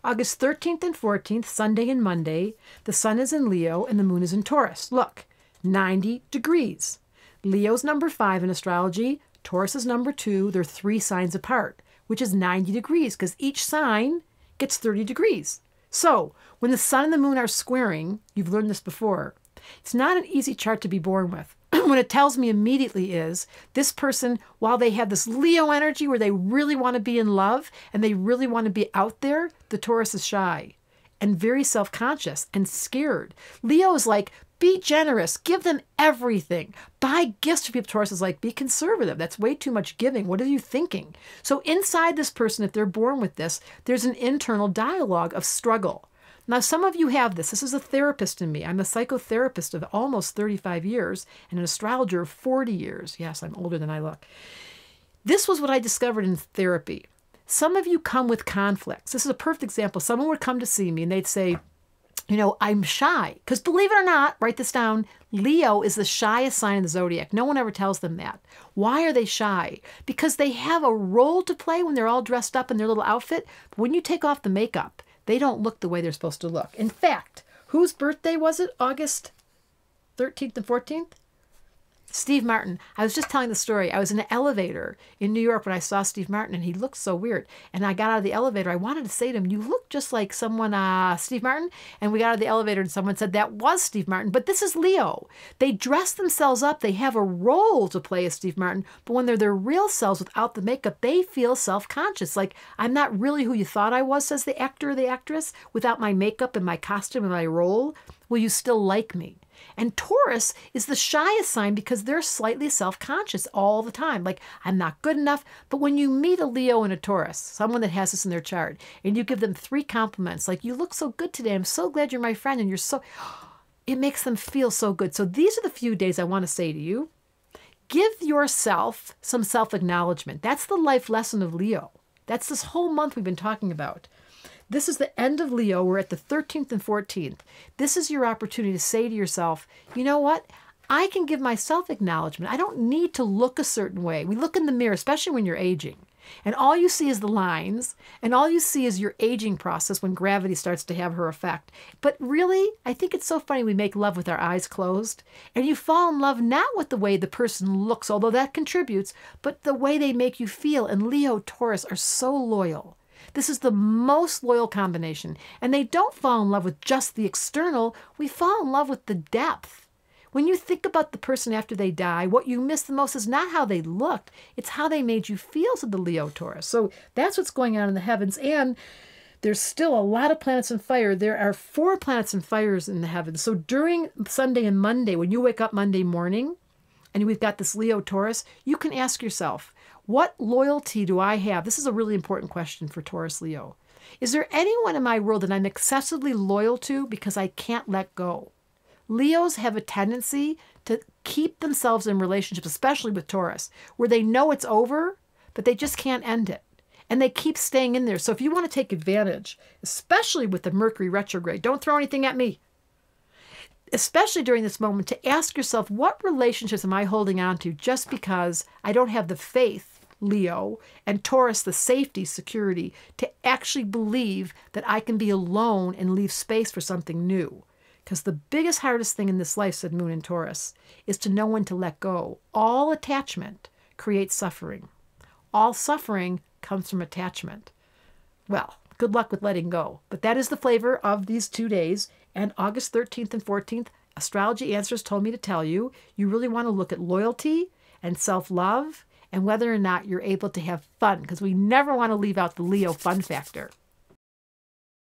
August 13th and 14th, Sunday and Monday, the sun is in Leo and the moon is in Taurus. Look, 90 degrees. Leo's number 5 in astrology, Taurus is number 2. They're 3 signs apart, which is 90 degrees because each sign gets 30 degrees. So when the sun and the moon are squaring, you've learned this before, it's not an easy chart to be born with. What it tells me immediately is this person, while they have this Leo energy where they really want to be in love and they really want to be out there, the Taurus is shy and very self-conscious and scared. Leo is like, be generous, give them everything. Buy gifts for people. Taurus is like, be conservative. That's way too much giving. What are you thinking? So inside this person, if they're born with this, there's an internal dialogue of struggle. Now, some of you have this. This is a therapist in me. I'm a psychotherapist of almost 35 years and an astrologer of 40 years. Yes, I'm older than I look. This was what I discovered in therapy. Some of you come with conflicts. This is a perfect example. Someone would come to see me and they'd say, you know, I'm shy. Because believe it or not, write this down, Leo is the shyest sign in the zodiac. No one ever tells them that. Why are they shy? Because they have a role to play when they're all dressed up in their little outfit. But when you take off the makeup, they don't look the way they're supposed to look. In fact, whose birthday was it? August 13th and 14th? Steve Martin. I was just telling the story. I was in an elevator in New York when I saw Steve Martin, and he looked so weird. And I got out of the elevator. I wanted to say to him, you look just like someone, Steve Martin. And we got out of the elevator, and someone said, that was Steve Martin. But this is Leo. They dress themselves up. They have a role to play as Steve Martin. But when they're their real selves without the makeup, they feel self-conscious. Like, I'm not really who you thought I was, says the actor or the actress. Without my makeup and my costume and my role, will you still like me? And Taurus is the shyest sign because they're slightly self-conscious all the time. Like, I'm not good enough. But when you meet a Leo and a Taurus, someone that has this in their chart, and you give them 3 compliments, like, you look so good today. I'm so glad you're my friend. And you're so, it makes them feel so good. So these are the few days I want to say to you, give yourself some self-acknowledgement. That's the life lesson of Leo. That's this whole month we've been talking about. This is the end of Leo. We're at the 13th and 14th. This is your opportunity to say to yourself, you know what? I can give myself acknowledgement. I don't need to look a certain way. We look in the mirror, especially when you're aging, and all you see is the lines, and all you see is your aging process when gravity starts to have her effect. But really, I think it's so funny we make love with our eyes closed, and you fall in love not with the way the person looks, although that contributes, but the way they make you feel. And Leo, Taurus are so loyal. This is the most loyal combination. And they don't fall in love with just the external. We fall in love with the depth. When you think about the person after they die, what you miss the most is not how they looked. It's how they made you feel, to the Leo Taurus. So that's what's going on in the heavens. And there's still a lot of planets in fire. There are 4 planets in fires in the heavens. So during Sunday and Monday, when you wake up Monday morning and we've got this Leo Taurus, you can ask yourself, what loyalty do I have? This is a really important question for Taurus Leo. Is there anyone in my world that I'm excessively loyal to because I can't let go? Leos have a tendency to keep themselves in relationships, especially with Taurus, where they know it's over, but they just can't end it. And they keep staying in there. So if you want to take advantage, especially with the Mercury retrograde, don't throw anything at me. Especially during this moment, to ask yourself, what relationships am I holding on to just because I don't have the faith, Leo, and Taurus, the safety, security, to actually believe that I can be alone and leave space for something new. Because the biggest, hardest thing in this life, said Moon in Taurus, is to know when to let go. All attachment creates suffering. All suffering comes from attachment. Well, good luck with letting go. But that is the flavor of these 2 days. And August 13th and 14th, Astrology Answers told me to tell you, you really want to look at loyalty and self-love and whether or not you're able to have fun, because we never want to leave out the Leo fun factor.